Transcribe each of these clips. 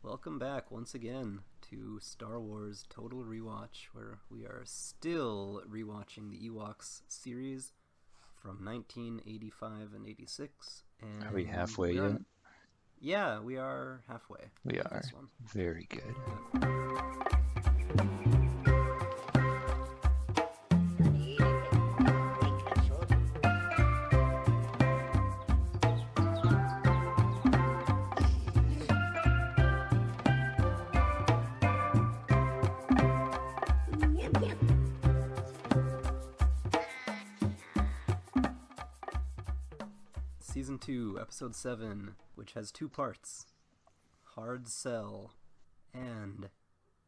Welcome back once again to Star Wars Total Rewatch, where we are still rewatching the Ewoks series from 1985 and 86. And are we halfway yet? Yeah, we are halfway. We with are. This one. Very good. Season 2, Episode 7, which has two parts. Hard Sell and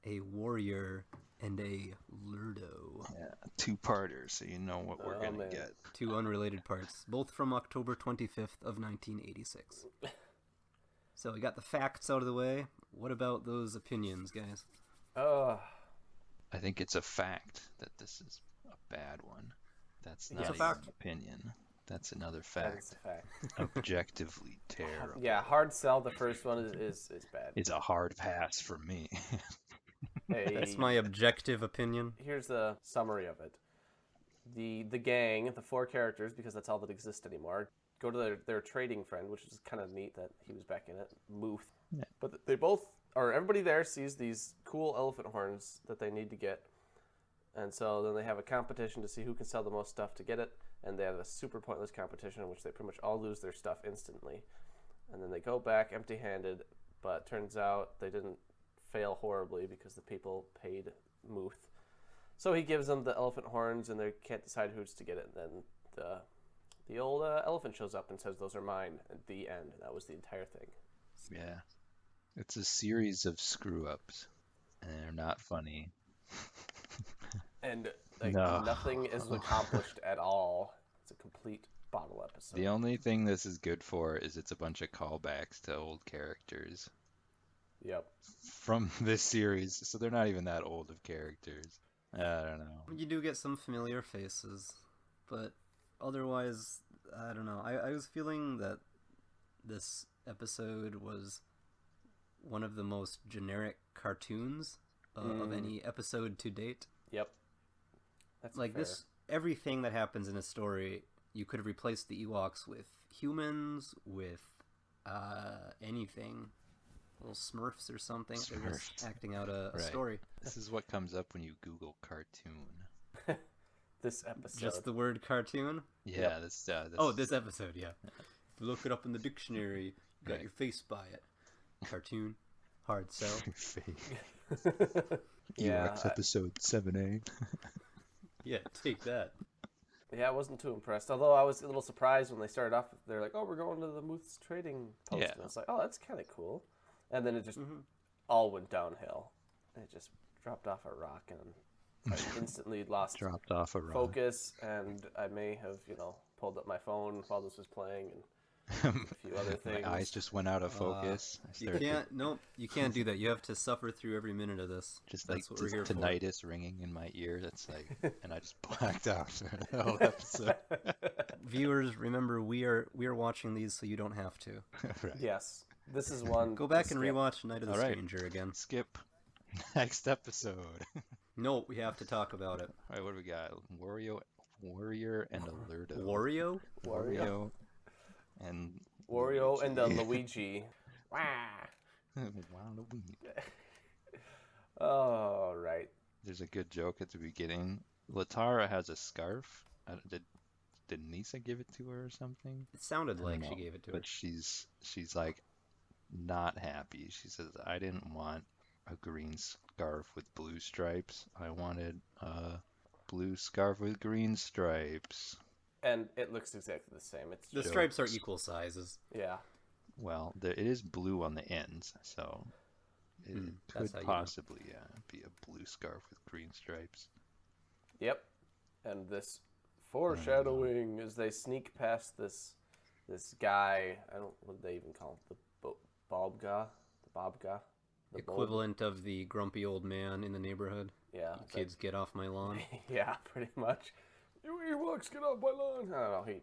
a Warrior and a Lurdo. Yeah, two-parter, so you know what we're gonna get. Two unrelated parts, both from October 25th of 1986. So we got the facts out of the way. What about those opinions, guys? I think it's a fact that this is a bad one. That's not It's a fact. an opinion. That's another That is fact. a fact. Objectively terrible. Yeah, Hard Sell, the first one is bad. It's a hard pass for me. That's my objective opinion. Here's the summary of it. The gang, the four characters, because that's all that exists anymore, go to their trading friend, which is kind of neat that he was back in it, Muth. Yeah. But they both, or everybody there sees these cool elephant horns that they need to get. And so then they have a competition to see who can sell the most stuff to get it. And they have a super pointless competition in which they pretty much all lose their stuff instantly. And then they go back empty-handed, but turns out they didn't fail horribly because the people paid Muth. So he gives them the elephant horns, and they can't decide who's to get it. And then the old elephant shows up and says, "Those are mine." At the end, that was the entire thing. Yeah. It's a series of screw-ups, and they're not funny. And No. nothing is accomplished at all. It's a complete bottle episode. The only thing this is good for is it's a bunch of callbacks to old characters Yep. from this series, so they're not even that old of characters. I don't know. You do get some familiar faces, but otherwise, I don't know. I was feeling that this episode was one of the most generic cartoons of any episode to date. Yep. That's Like fair. this, everything that happens in a story, you could have replaced the Ewoks with humans, with anything. Little Smurfs or something. They're just Smurfs. acting out a Right. story. This is what comes up when you Google cartoon. This episode. Just the word cartoon? Yeah, that's Oh, this episode, yeah. If you look it up in the dictionary, you got Right. your face by it. Cartoon, hard sell. fake. Yeah, Ewoks episode 7A. Yeah, take that. Yeah, I wasn't too impressed. Although I was a little surprised when they started off. They're like, "Oh, we're going to the Muth's trading post." Yeah. And I was like, "Oh, that's kind of cool." And then it just all went downhill. It just dropped off a rock, and I instantly lost Dropped off a rock. focus. And I may have, pulled up my phone while this was playing, and a few other things. My eyes just went out of focus. I You started can't, no, you can't do that. You have to suffer through every minute of this. just like That's what we're here for. tinnitus ringing in my ear. That's like, and I just blacked out for the whole episode. Viewers, remember, we are watching these so you don't have to. Right. Yes, this is one. Go back to and skip. rewatch Night of the All right. Stranger again. Skip. Next episode. No, we have to talk about it. All right, what do we got? Warrior and a Lurdo. Wario? Wario, and Wario, and Luigi. Wah! Waluigi. Oh, right. There's a good joke at the beginning. Latara has a scarf. Did Nisa give it to her or something? It sounded I like don't she know, gave it to her. but she's like not happy. She says, "I didn't want a green scarf with blue stripes. I wanted a blue scarf with green stripes." And it looks exactly the same. It's The just, stripes are equal sizes. yeah. Well, it is blue on the ends, so it that's Hmm, could how you know. possibly be a blue scarf with green stripes. Yep. And this foreshadowing as they sneak past this guy. What did they even call him? The Bobga? The Bobga? The Equivalent of the grumpy old man in the neighborhood. Yeah. Kids, get off my lawn. Yeah, pretty much. You Ewoks, get off my lawn! I don't know. He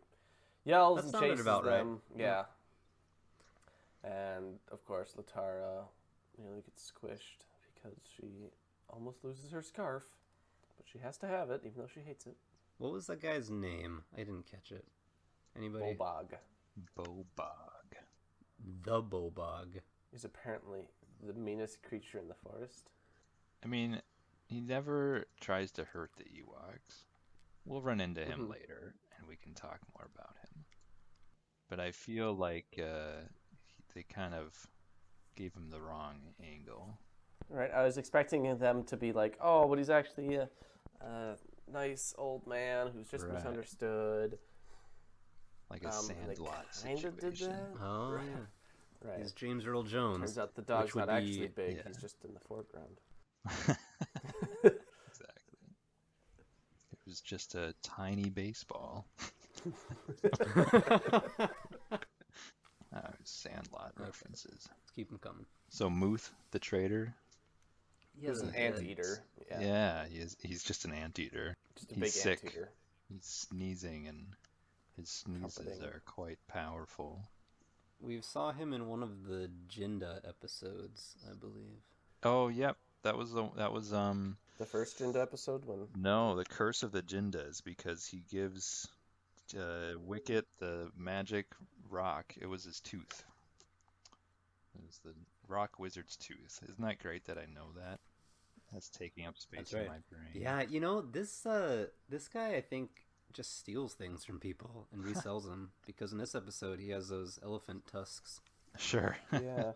yells That and sounded chases about right. them. Yeah. And of course, Latara nearly gets squished because she almost loses her scarf, but she has to have it even though she hates it. What was that guy's name? I didn't catch it. Anybody? Bobog. Bobog. The Bobog. He's apparently the meanest creature in the forest. I mean, he never tries to hurt the Ewoks. We'll run into him later, and we can talk more about him. But I feel like they kind of gave him the wrong angle. Right, I was expecting them to be like, oh, but he's actually a nice old man who's just misunderstood. Like a Sandlot kind of did situation. that. Oh, yeah. Right. He's James Earl Jones. Turns out the dog's would not actually be- big. yeah. He's just in the foreground. Exactly. It was just a tiny baseball. Sandlot references. Let's keep him coming. So Muth, the trader. He's an anteater. Yeah. Yeah, he's just an anteater. Just a He's big sick. anteater. He's sneezing, and his sneezes Comforting. are quite powerful. We saw him in one of the Jinda episodes, I believe. Oh, yep. That was The first Jinda episode when no, the Curse of the Jindas, because he gives Wicket the magic rock. It was his tooth. It was the rock wizard's tooth. Isn't that great that I know that? That's taking up space in my brain. Yeah, this guy I think just steals things from people and resells them, because in this episode he has those elephant tusks. Sure. yeah.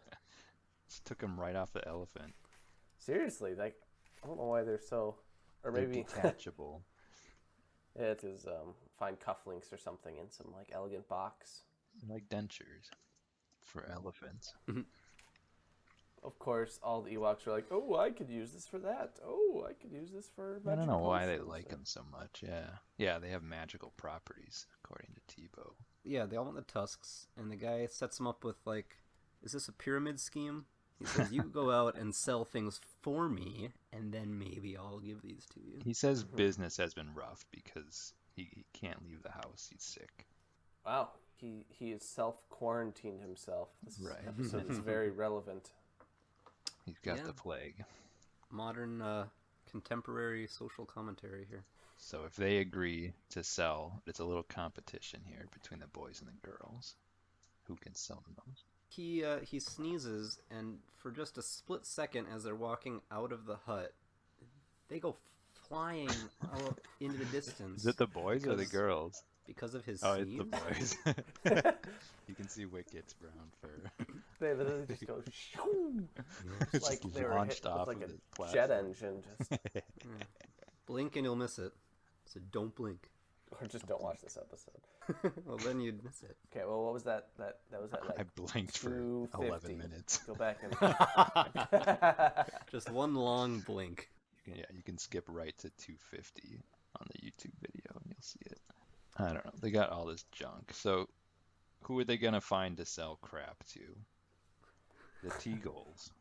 Just took him right off the elephant. Seriously, like I don't know why they're so, or They're maybe detachable. it is find cufflinks or something in some like elegant box. They're like dentures for elephants. Of course, all the Ewoks are like, "Oh, I could use this for that. Oh, I could use this for magic I don't know why they potions," like or- them so much. Yeah, they have magical properties according to Teebo. Yeah, they all want the tusks, and the guy sets them up with like, is this a pyramid scheme? He says, you go out and sell things for me, and then maybe I'll give these to you. He says business has been rough because he can't leave the house. He's sick. Wow, he has self-quarantined himself. This Right. episode is very relevant. He's got Yeah. the plague. Modern, contemporary social commentary here. So if they agree to sell, it's a little competition here between the boys and the girls. Who can sell the most? He sneezes, and for just a split second as they're walking out of the hut, they go flying out into the distance. Is it the boys or the because- girls? Because of his Oh, sneeze? it's the boys. You can see Wicket's brown fur. They literally just go shoo, It's like just they were launched hit with off like of a the jet platform. engine, just Blink and you'll miss it. So don't blink. or just don't watch this episode. Well, then you'd miss it. Okay, well, what was that? That was at I like blinked for 2:50. 11 minutes. Go back and Just one long blink. Yeah, you can skip right to 250 on the YouTube video and you'll see it. I don't know. They got all this junk. So who are they going to find to sell crap to? The Teagles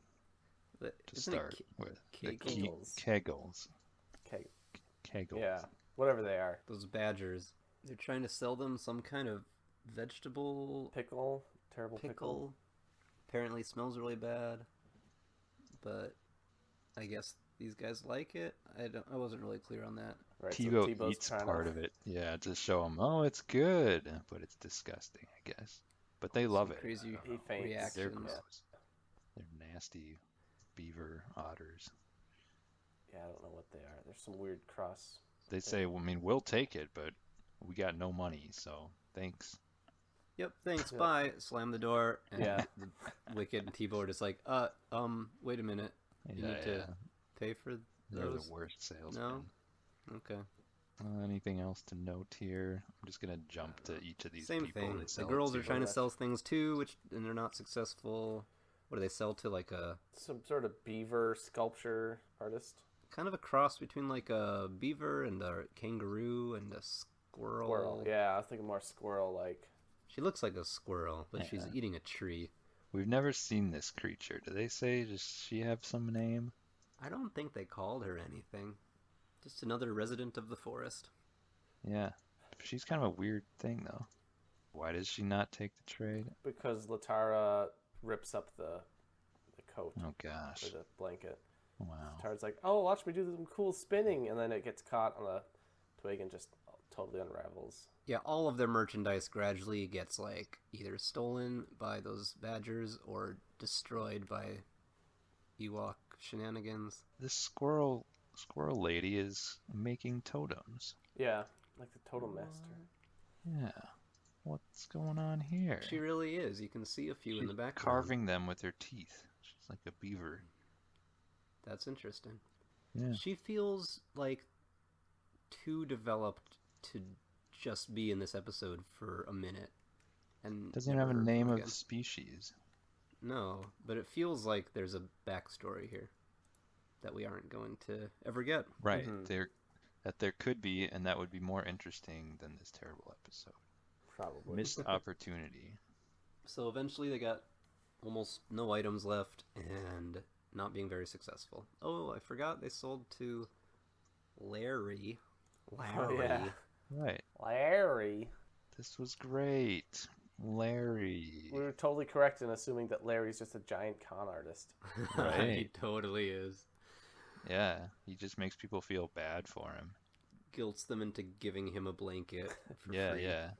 to Isn't it start with. The Kegels? Kegels. okay, Kegels. yeah, whatever they are, those badgers? They're trying to sell them some kind of vegetable pickle, terrible pickle. pickle. Apparently smells really bad, but I guess these guys like it. I wasn't really clear on that. Right, Teebo Teebo's eats trying part to, of it. Yeah, to show them, oh, it's good, but it's disgusting, I guess. But they love it. Crazy He faints. reactions. They're gross. They're nasty beaver otters. Yeah, I don't know what they are. There's some weird cross. They say, well, I mean, we'll take it, but we got no money, so thanks. Yep, thanks, Yeah. bye. Slam the door, and Yeah. the Wicked and Teebo are just like, wait a minute. You need to pay for They're those? the worst salesmen. No? Okay. Anything else to note here? I'm just gonna jump to each of these Same people. thing. they The sell it girls are to. trying to sell things too, and they're not successful. What do they sell to? Like a Some sort of beaver sculpture artist. kind of a cross between like a beaver and a kangaroo and a squirrel. Squirrel. Yeah, I was thinking more squirrel-like. She looks like a squirrel, but she's Yeah. eating a tree. We've never seen this creature. Do they say, does she have some name? I don't think they called her anything. Just another resident of the forest. Yeah. She's kind of a weird thing, though. Why does she not take the trade? Because Latara rips up the coat Oh or gosh. the blanket. Wow. Tard's like, oh, watch me do some cool spinning, and then it gets caught on a twig and just totally unravels. Yeah, all of their merchandise gradually gets like either stolen by those badgers or destroyed by Ewok shenanigans. This squirrel lady is making totems. Yeah, like the Totem Master. Yeah. What's going on here? She really is. You can see a few in She's the background. carving them with her teeth. She's like a beaver. That's interesting. Yeah. She feels like too developed to just be in this episode for a minute. And Doesn't even have a never name come of again. species. No, but it feels like there's a backstory here that we aren't going to ever get. Right. Mhm. There could be, and that would be more interesting than this terrible episode. Probably. Missed opportunity. So eventually they got almost no items left and not being very successful. Oh, I forgot they sold to Larry. Oh, yeah. Right. Larry. This was great. Larry. We were totally correct in assuming that Larry's just a giant con artist. He Right. totally is. Yeah. He just makes people feel bad for him. Guilts them into giving him a blanket for Yeah, free. yeah.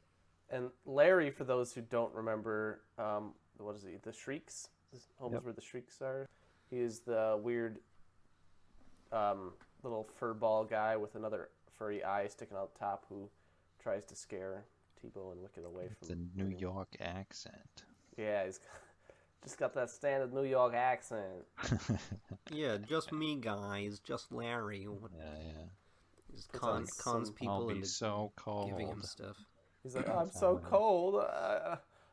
And Larry, for those who don't remember, what is he? The Shrieks? His home is where the Shrieks are. He is the weird little fur ball guy with another furry eye sticking out the top who tries to scare Teebo and Wicket away It's from a New York accent. Yeah, he's just got that standard New York accent. Yeah, just me, guys. Just Larry. Yeah. Just Puts on cons some- people I'll be into so cold. giving him stuff. He's like, oh, I'm so cold.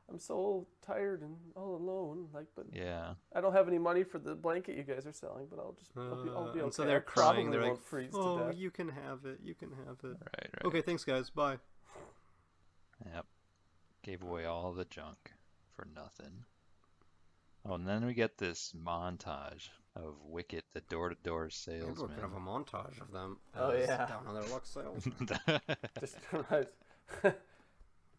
I'm so tired and all alone. Like, but Yeah. I don't have any money for the blanket you guys are selling. But I'll be okay. And so I they're probably crying. They're won't like, freeze to "Oh, death." you can have it. You can have it." Right, right. Okay, thanks, guys. Bye. Yep. Gave away all the junk for nothing. Oh, and then we get this montage of Wicket, the door-to-door Maybe we're salesman. gonna have a montage of them. Oh, as yeah. Down on their luck sales. Just right.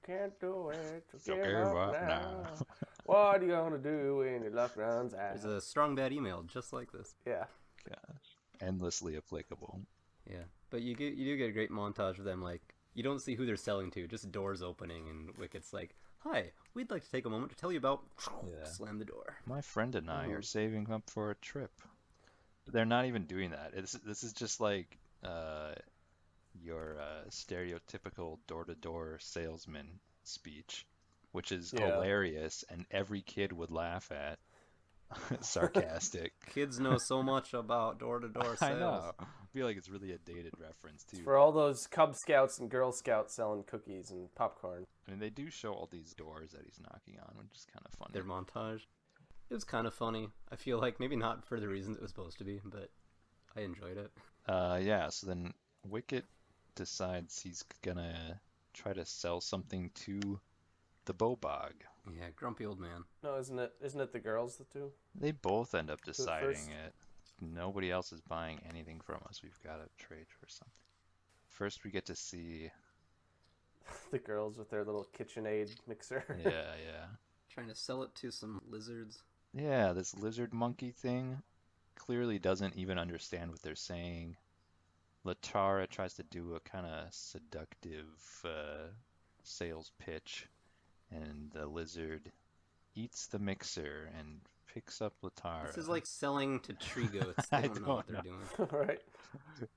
Can't do it. So give give up up now. now. What are you gonna do when your luck runs out? There's a strong bad email just like this. Yeah. Gosh. Endlessly applicable. Yeah, but you do get a great montage of them. Like you don't see who they're selling to, just doors opening, and Wicket's like, "Hi, we'd like to take a moment to tell you about." Yeah. Slam the door. My friend and I are saving up for a trip. But they're not even doing that. This is just like your stereotypical door-to-door salesman speech, which is Yeah. hilarious and every kid would laugh at. Sarcastic. Kids know so much about door-to-door I sales. know. I feel like it's really a dated reference too. For all those Cub Scouts and Girl Scouts selling cookies and popcorn. I mean, they do show all these doors that he's knocking on, which is kind of funny. Their montage. It was kind of funny. I feel like maybe not for the reasons it was supposed to be, but I enjoyed it. Yeah, so then Wicket decides he's gonna try to sell something to the Bobog. Yeah, grumpy old man. No, isn't it the girls that do? They both end up deciding first. it. Nobody else is buying anything from us. We've got to trade for something. First, we get to see. The girls with their little KitchenAid mixer. Yeah. Trying to sell it to some lizards. Yeah, this lizard monkey thing clearly doesn't even understand what they're saying. Latara tries to do a kind of seductive sales pitch, and the lizard eats the mixer and picks up Latara. This is like selling to tree goats. They I don't know what don't they're doing. Right.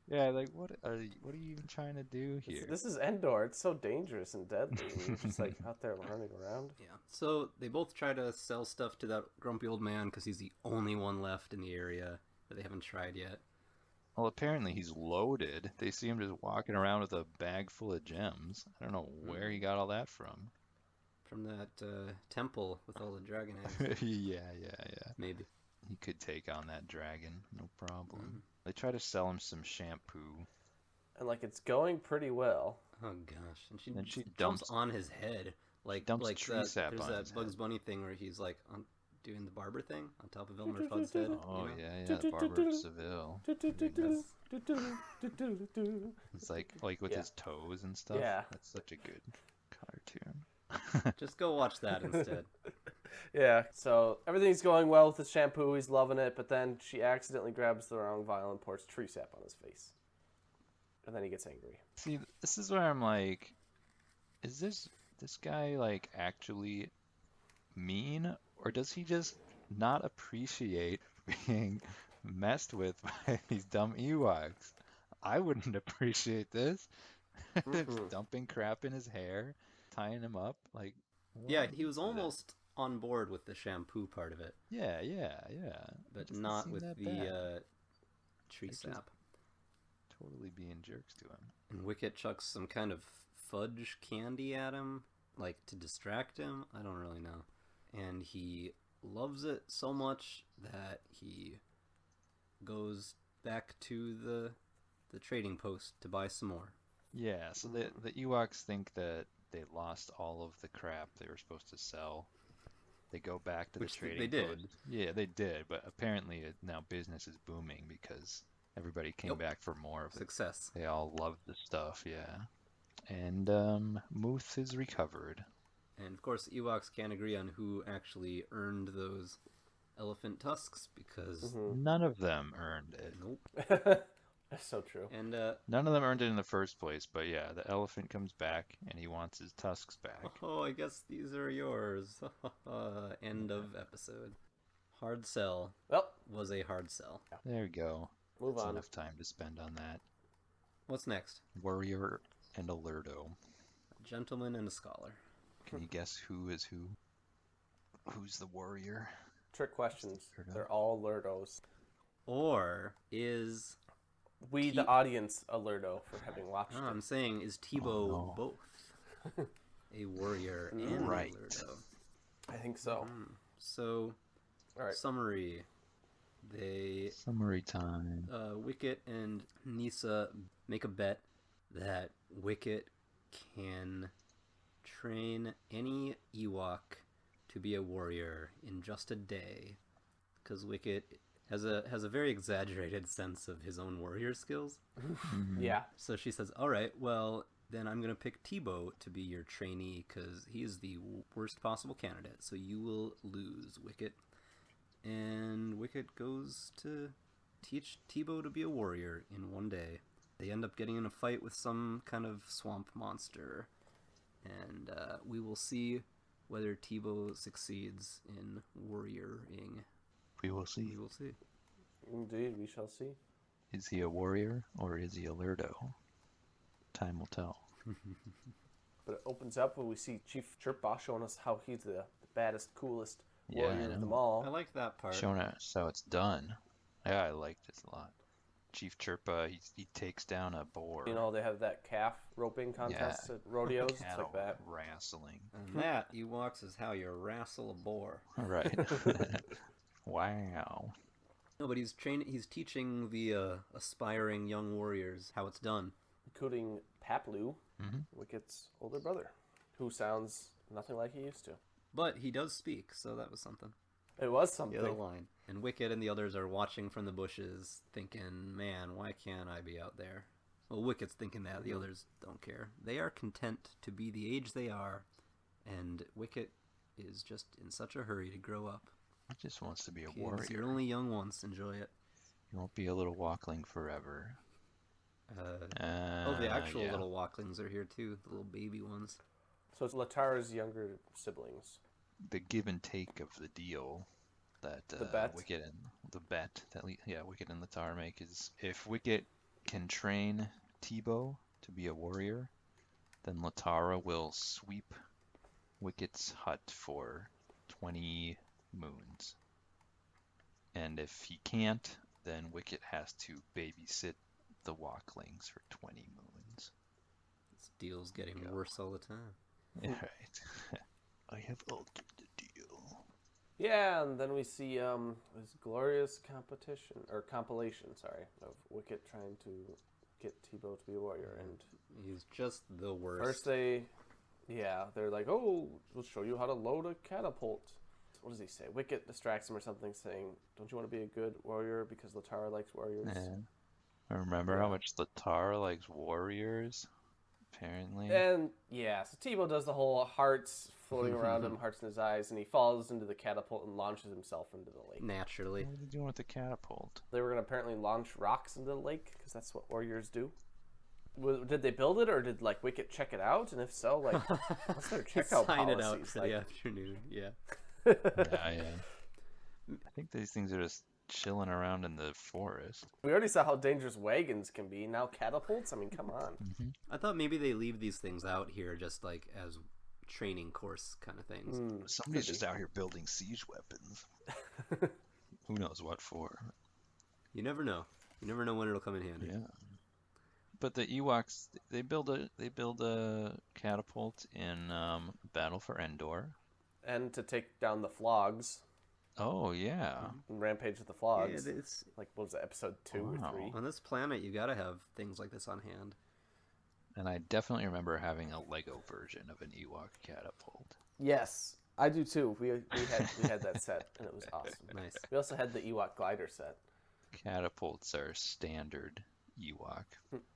Yeah, like what are you even trying to do here? This is Endor. It's so dangerous and deadly. And you're just like out there running around. Yeah. So they both try to sell stuff to that grumpy old man because he's the only one left in the area that they haven't tried yet. Well, apparently he's loaded. They see him just walking around with a bag full of gems. I don't know where he got all that from. From that temple with all the dragon eggs. Yeah. Maybe. He could take on that dragon, no problem. Mhm. They try to sell him some shampoo. And like it's going pretty well. Oh gosh. And she, Then she jumps dumps- on his head. Like dumps like tree that, sap there's on that his Bugs head. Bunny thing where he's like doing the barber thing on top of Elmer Fudd's head. Oh, you know? yeah, Barber of Seville. It's like with Yeah. his toes and stuff. Yeah. That's such a good cartoon. Just go watch that instead. Yeah. So everything's going well with his shampoo. He's loving it, but then she accidentally grabs the wrong vial and pours tree sap on his face, and then he gets angry. See, this is where I'm like, is this guy like actually mean, or does he just not appreciate being messed with by these dumb Ewoks? I wouldn't appreciate this. Mm-mm. Dumping crap in his hair, tying him up, like Yeah, what he was is that? almost on board with the shampoo part of it, Yeah, yeah, yeah. It but doesn't not seem with that the bad. tree They're just sap. totally being jerks to him. And Wicket chucks some kind of fudge candy at him, like to distract him. I don't really know. And he loves it so much that he goes back to the trading post to buy some more. Yeah, so the Ewoks think that they lost all of the crap they were supposed to sell. They go back to the Which they trading did. post. Yeah, they did, but apparently now business is booming because everybody came Yep. back for more of it. Success. They all loved the stuff, yeah. And Muth is recovered. And of course, Ewoks can't agree on who actually earned those elephant tusks because None of them earned it. nope. That's so true. And None of them earned it in the first place, but yeah, the elephant comes back and he wants his tusks back. oh, I guess these are yours. End of episode. Hard sell Well, was a hard sell. There you go. move That's on. enough time to spend on that. What's next? Warrior and a Lurdo. A gentleman and a scholar. Can you guess who is who? Who's the warrior? Trick questions. Lurdo? They're all Lurdos. Or is We, the audience, a Lurdo for having watched no, it. I'm saying is Teebo no. both a warrior and Right. a Lurdo? I think so. So, All right. summary. They Summary time. Wicket and Nisa make a bet that Wicket can train any Ewok to be a warrior in just a day, because Wicket has a very exaggerated sense of his own warrior skills. Yeah. So she says, "All right, well then I'm gonna pick Teebo to be your trainee because he is the worst possible candidate. So you will lose, Wicket." And Wicket goes to teach Teebo to be a warrior in one day. They end up getting in a fight with some kind of swamp monster, and we will see whether Teebo succeeds in warrioring. We will see. We will see. Indeed, we shall see. Is he a warrior or is he a Lurdo? Time will tell. But it opens up when we see Chief Chirpah showing us how he's the baddest, coolest Yeah, I warrior of them know. all. I like that part. Showing us how it's done. Yeah, I like this a lot. Chief Chirpah, he takes down a boar. You know, they have that calf roping contest at rodeos. It's Cattle like that. wrestling. And that, Ewoks, is how you wrestle a boar. Right. Wow. No, but he's teaching the aspiring young warriors how it's done. Including Paplu, Mhm. Wicket's older brother, who sounds nothing like he used to. But he does speak, so that was something. It was The something. other line. And Wicket and the others are watching from the bushes, thinking, man, why can't I be out there? Well, Wicket's thinking that, the others don't care. They are content to be the age they are, and Wicket is just in such a hurry to grow up. He just wants to be a Kids, warrior. you're only young once, enjoy it. He won't be a little walkling forever. The actual yeah. little walklings are here too, the little baby ones. So it's Latara's younger siblings. The give and take of the deal that The bet? Wicket and the bet that Wicket and Latar make is if Wicket can train Teebo to be a warrior, then Latara will sweep Wicket's hut for 20 moons. And if he can't, then Wicket has to babysit the walklings for 20 moons. This deal's getting Go. worse all the time. Alright. I have altered the deal. Yeah, and then we see this glorious compilation, of Wicket trying to get Teebo to be a warrior. And He's just the worst. first they're like, oh, we'll show you how to load a catapult. What does he say? Wicket distracts him or something, saying, don't you want to be a good warrior because Latara likes warriors? Yeah. Remember how much Latar likes warriors? Apparently. And yeah, so Teebo does the whole hearts floating around him, hearts in his eyes, and he falls into the catapult and launches himself into the lake. Naturally. What are they doing with the catapult? They were going to apparently launch rocks into the lake, because that's what warriors do. Did they build it, or did like Wicket check it out? And if so, like, what's their checkout Sign policies? it out for like, the afternoon. Yeah. Yeah. I think these things are just chilling around in the forest. we already saw how dangerous wagons can be. Now catapults? I mean, come on. I thought maybe they leave these things out here just like as training course kind of things. Somebody's just out here building siege weapons. Who knows what for? You never know. You never know when it'll come in handy. Yeah. But the Ewoks, they build a catapult in Battle for Endor. And to take down the flogs. Oh yeah. And rampage with the flogs. Yeah, it's, like, what was it, episode 2 or 3? on this planet, you gotta have things like this on hand. And I definitely remember having a Lego version of an Ewok catapult. Yes, I do too. We had that set, and it was awesome. Nice. We also had the Ewok glider set. Catapults are standard Ewok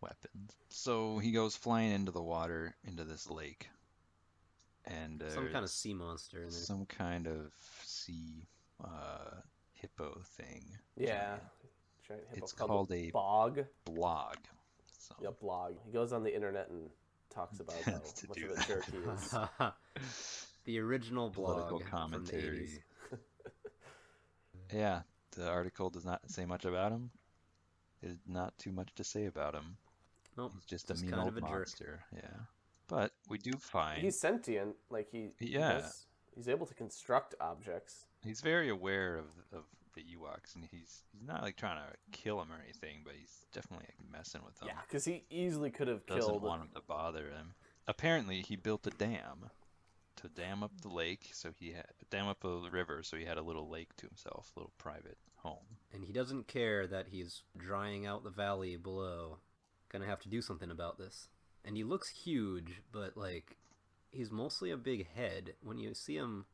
weapons. So he goes flying into the water, into this lake. And Some kind of sea monster in there. some kind of sea hippo thing. Yeah. Giant. Giant hippo It's called a bog. blog. So Yeah, blog. He goes on the internet and talks about how Tends to much do of a jerk he is. The original blog political from the commentary. 80s. Yeah, the article does not say much about him. There's not too much to say about him. Nope. He's just Just a mean kind old of a jerk. monster. Yeah. But we do find He's sentient. Like, Yeah. he's able to construct objects. he's very aware of the Ewoks, and he's not like trying to kill him or anything, but he's definitely like messing with them. Yeah, because he easily could have Doesn't killed. want him to bother him. Apparently, he built a dam to dam up the lake, so he had dam up the river, so he had a little lake to himself, a little private home. And he doesn't care that he's drying out the valley below. Gonna have to do something about this. And he looks huge, but like he's mostly a big head. When you see him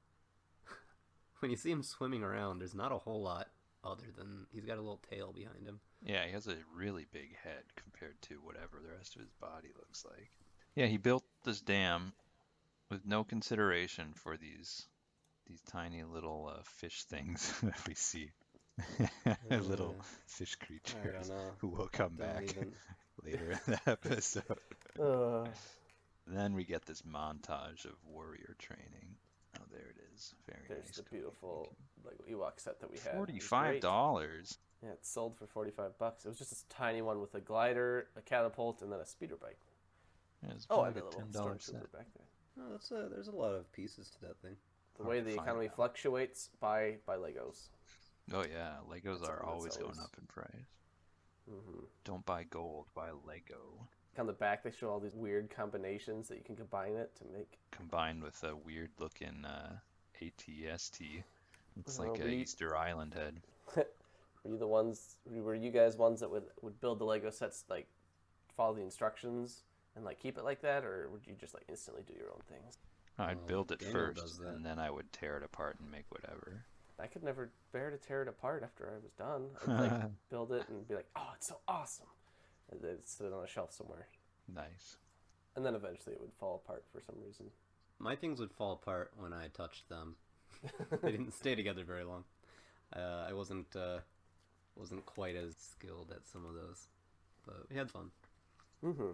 swimming around, there's not a whole lot other than he's got a little tail behind him. Yeah, he has a really big head compared to whatever the rest of his body looks like. Yeah, he built this dam with no consideration for these tiny little fish things that we see. Little fish creatures know. who will come Don't back even- later in the episode. Uh, Then we get this montage of warrior training. Oh, there it is. Very there's nice. the beautiful like Ewok set that we had. It was $45. great. Yeah, it sold for $45. It was just a tiny one with a glider, a catapult, and then a speeder bike. Yeah, it's Oh, like and a a little $10 stormtrooper set. back there. Oh, there's a lot of pieces to that thing. The Hard way to the find economy now. fluctuates by Legos. Oh yeah, Legos That's are something always that's going always- up in price. Mm-hmm. Don't buy gold, buy Lego. On the back, they show all these weird combinations that you can combine it to make. Combined with a weird looking ATST. It's Well, like a Easter Island head. Were you guys ones that would build the Lego sets, like follow the instructions and like keep it like that, or would you just like instantly do your own things? I'd Oh, build it Daniel does first, that. and then I would tear it apart and make whatever. I could never bear to tear it apart after I was done. I'd like build it and be like, oh, it's so awesome, and then sit it on a shelf somewhere, Nice. and then eventually it would fall apart for some reason. My things would fall apart when I touched them. They didn't stay together very long. I wasn't quite as skilled at some of those, but we had fun. Mm-hmm.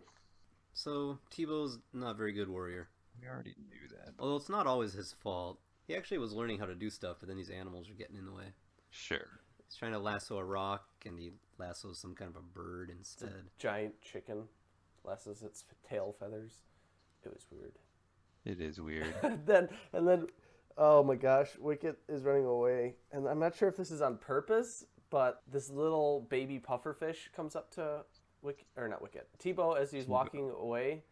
So Teebo's not a very good warrior. We already knew that. Although it's not always his fault. He actually was learning how to do stuff, but then these animals are getting in the way. Sure. He's trying to lasso a rock, and he lassos some kind of a bird It's a instead. giant chicken, lassos its tail feathers. It was weird. It is weird. and then, oh my gosh, Wicket is running away, and I'm not sure if this is on purpose, but this little baby pufferfish comes up to Teebo as he's walking away,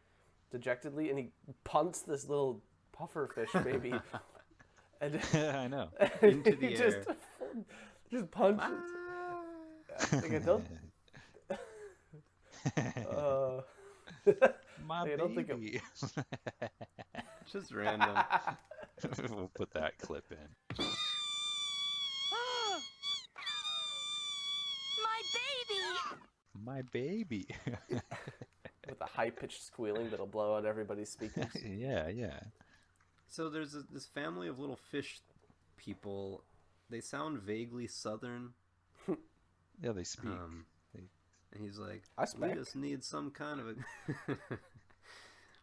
dejectedly, and he punts this little pufferfish baby, and I know. Into the he air. just punches. Like, I don't. My I don't think it- baby. Just random. We'll put that clip in. My baby! My baby. With a high-pitched squealing that'll blow out everybody's speakers. Yeah, yeah. So there's this family of little fish people. They sound vaguely southern. Yeah, they speak. And he's like, I we speak. just need some kind of a...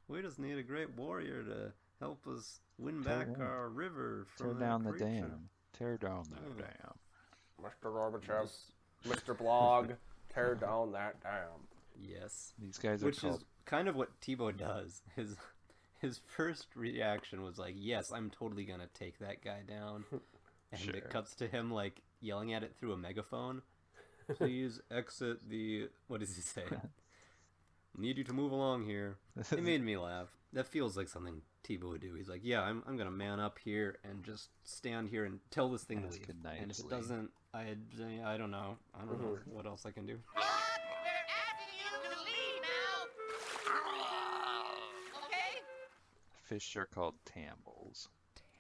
we just need a great warrior to help us win Tear back down. our river Tear from down the that creature. dam. Tear down that Oh. dam. Mr. Gorbachev, Just- Mr. Blog, tear down that dam. Yes. These guys are Which called... is kind of what Teebo does. His first reaction was like, yes, I'm totally gonna take that guy down. And Sure. it cuts to him like yelling at it through a megaphone. Please exit the... What does he say? Need you to move along here. It made me laugh. That feels like something Teebo would do. He's like, yeah, I'm gonna man up here and just stand here and tell this thing to Ask leave. it And if it nicely. doesn't, I don't know. I don't know what else I can do. We're asking you to leave now. Okay? Fish are called Tambles.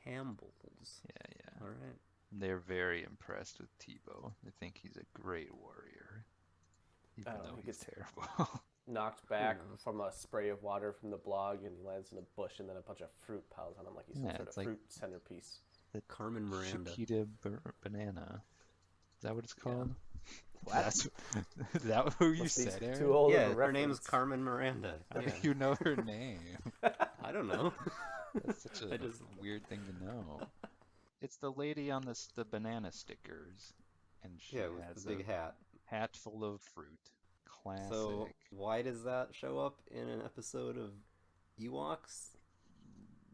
Tambles. Yeah. All right. They're very impressed with Teebo. They think he's a great warrior. Even Oh, though he he's gets- terrible. Knocked back knows? from a spray of water from the blog, and he lands in a bush, and then a bunch of fruit piles on him like he's some Yeah, sort of it's like- fruit centerpiece. Carmen Miranda. Chiquita banana. Is that what it's called? What? That's is that what you Must be said, Aaron? too old Yeah, of a her name's reference. Carmen Miranda. How Yeah. do you know her name? I don't know. That's such a I just- weird thing to know. It's the lady on the banana stickers, and she Yeah, with has the big a hat. hat full of fruit. Classic. So why does that show up in an episode of Ewoks?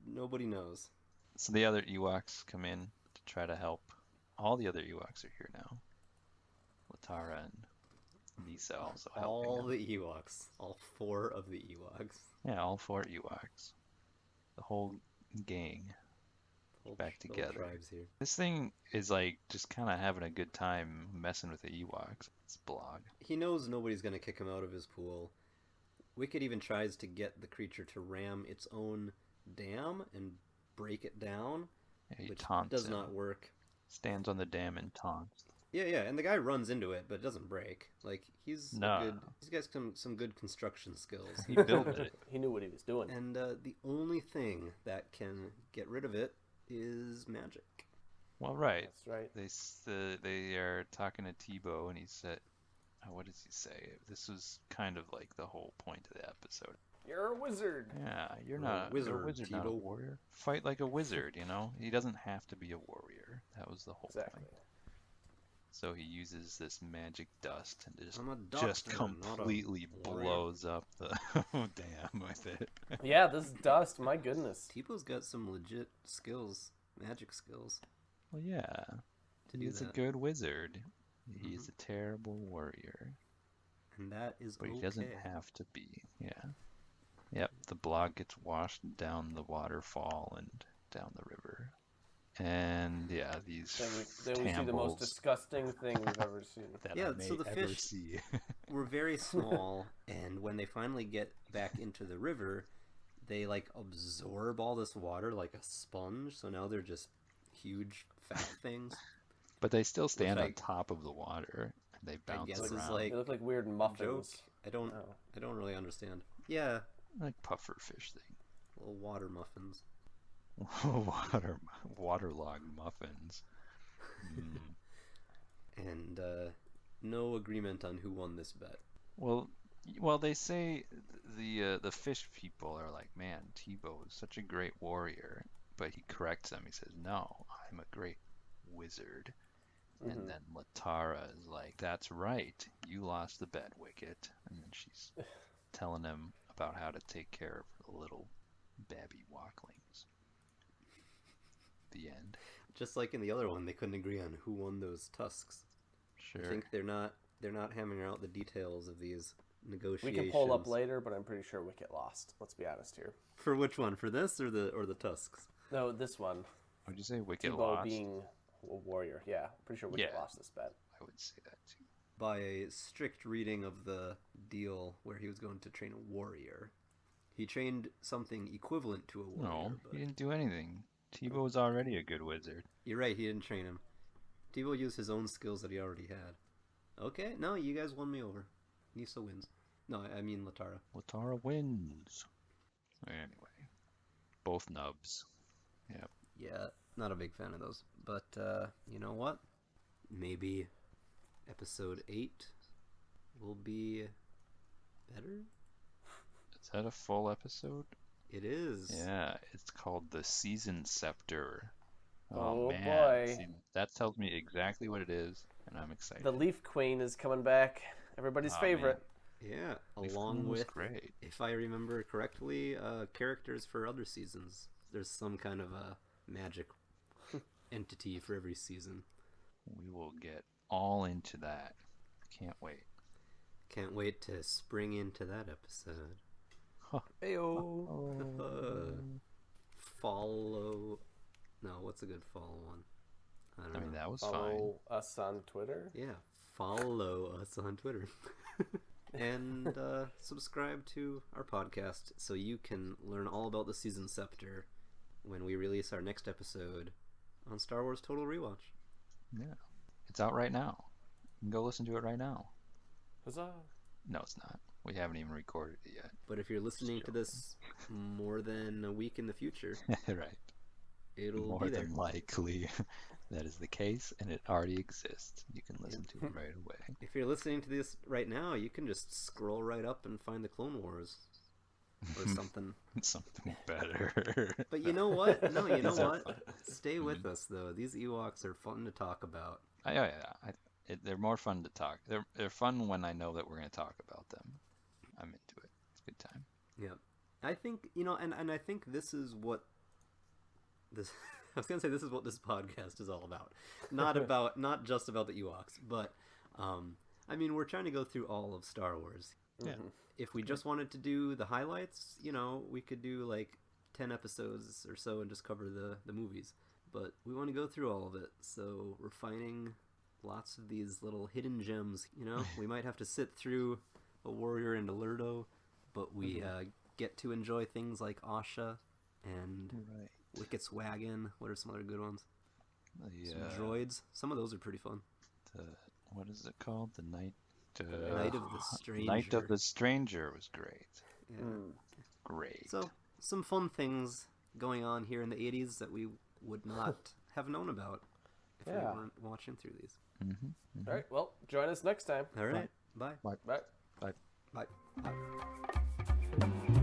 Nobody knows. So the other Ewoks come in to try to help. All the other Ewoks are here now. Latara and Nisa also helping. All them. the Ewoks. All 4 of the Ewoks. Yeah, all 4 Ewoks. The whole gang. Whole- Back the whole together. tribes here. This thing is like just kind of having a good time messing with the Ewoks. It's blog. He knows nobody's going to kick him out of his pool. Wicked even tries to get the creature to ram its own dam and break it down, Yeah, he which taunts does him. not work. Stands on the dam and taunts. Yeah, and the guy runs into it, but it doesn't break. Like, he's No. he's got some good construction skills. He built it. He knew what he was doing. And the only thing that can get rid of it is magic. Well, right. That's right. They are talking to Teebo, and he said, what does he say? This was kind of like the whole point of the episode. You're a wizard. Yeah, you're You're a not you're a wizard, wizard, not a Teebo. warrior. Fight like a wizard, you know? He doesn't have to be a warrior. That was the whole Exactly. point. So he uses this magic dust and I'm a just doctor, not a completely warrior. blows up the dam with it. Yeah, this dust, my goodness. Teebo's got some legit skills, magic skills, Well, yeah, to do he's a that. good wizard. He's Mhm. a terrible warrior, And that is but okay. he doesn't have to be. Yeah. Yep, the blog gets washed down the waterfall and down the river. And yeah, these Then we see the most Tambles disgusting thing we've ever seen. that Yeah, I may so the ever fish- see. We're very small, and when they finally get back into the river, they like absorb all this water like a sponge. So now they're just huge fat things. But they still stand I- on top of the water and they bounce guess is around like- They look like weird muffins. Joke. I don't Oh. really understand. Yeah, like puffer fish little water muffins. thing. Waterlogged muffins. Mm. And no agreement on who won this bet. Well, they say the fish people are like, man, Teebo is such a great warrior, but he corrects them. He says, no, I'm a great wizard. Mhm. And then Latara is like, that's right, you lost the bet, Wicket. And then she's telling him about how to take care of the little babby walklings. The end. Just like in the other one, they couldn't agree on who won those tusks. I Sure. think they're not hammering out the details of these We negotiations. can pull up later, but I'm pretty sure Wicket lost. Let's be honest here. For which one? For this or the tusks? No, this one. Would you say Wicket Teebo lost? being a warrior. Yeah, pretty sure Wicket Yeah. lost this bet. I would say that too. By a strict reading of the deal where he was going to train a warrior. He trained something equivalent to a warrior. No, but he didn't do anything. Teebo was already a good wizard. You're right, he didn't train him. Teebo used his own skills that he already had. Okay, no, you guys won me over. Nisa wins. No, I mean Latara. Latara wins. Anyway, both nubs. Yep. Yeah, not a big fan of those. But you know what? Maybe episode 8 will be better? Is that a full episode? It is. Yeah, it's called the Season Scepter. Oh, man. boy. See, that tells me exactly what it is, and I'm excited. The Leaf Queen is coming back. Everybody's Aw, favorite. Yeah, Leaf along Queen was with, great. if I remember correctly, characters for other seasons. There's some kind of a magic entity for every season. We will get all into that. Can't wait. Can't wait to spring into that episode. Heyo. Follow. No, what's a good follow one? I don't I mean, know. that was fine. Follow us on Twitter. Yeah, follow us on Twitter. And subscribe to our podcast so you can learn all about the Season Scepter when we release our next episode on Star Wars Total Rewatch. Yeah. It's out right now. You can go listen to it right now. Huzzah. No, it's not. We haven't even recorded it yet. But if you're listening to this more than a week in the future, Right. it'll More be there. than likely that is the case, and it already exists. You can listen to it right away. If you're listening to this right now, you can just scroll right up and find the Clone Wars or something. Something better. But you know what? No, you know These are what? fun. Stay with us, though. These Ewoks are fun to talk about. They're more fun to talk. They're fun when I know that we're going to talk about them. I'm into it. It's a good time. Yeah. I think, and I think this is what this I was going to say this is what this podcast is all about. Not just about the Ewoks, but I mean, we're trying to go through all of Star Wars. Yeah. If we just wanted to do the highlights, we could do like 10 episodes or so and just cover the movies. But we want to go through all of it, so we're finding lots of these little hidden gems, We might have to sit through A Warrior and a Lurdo, but we get to enjoy things like Asha and Right. Wicket's Wagon. What are some other good ones? The, Some droids. Some of those are pretty fun. what is it called? The Night... Night of the Stranger. Night of the Stranger was great. Yeah. Great. So, some fun things going on here in the 80s that we would not have known about if we weren't watching through these. All right, well, join us next time. All right. Bye. Bye. Bye. Bye. Bye.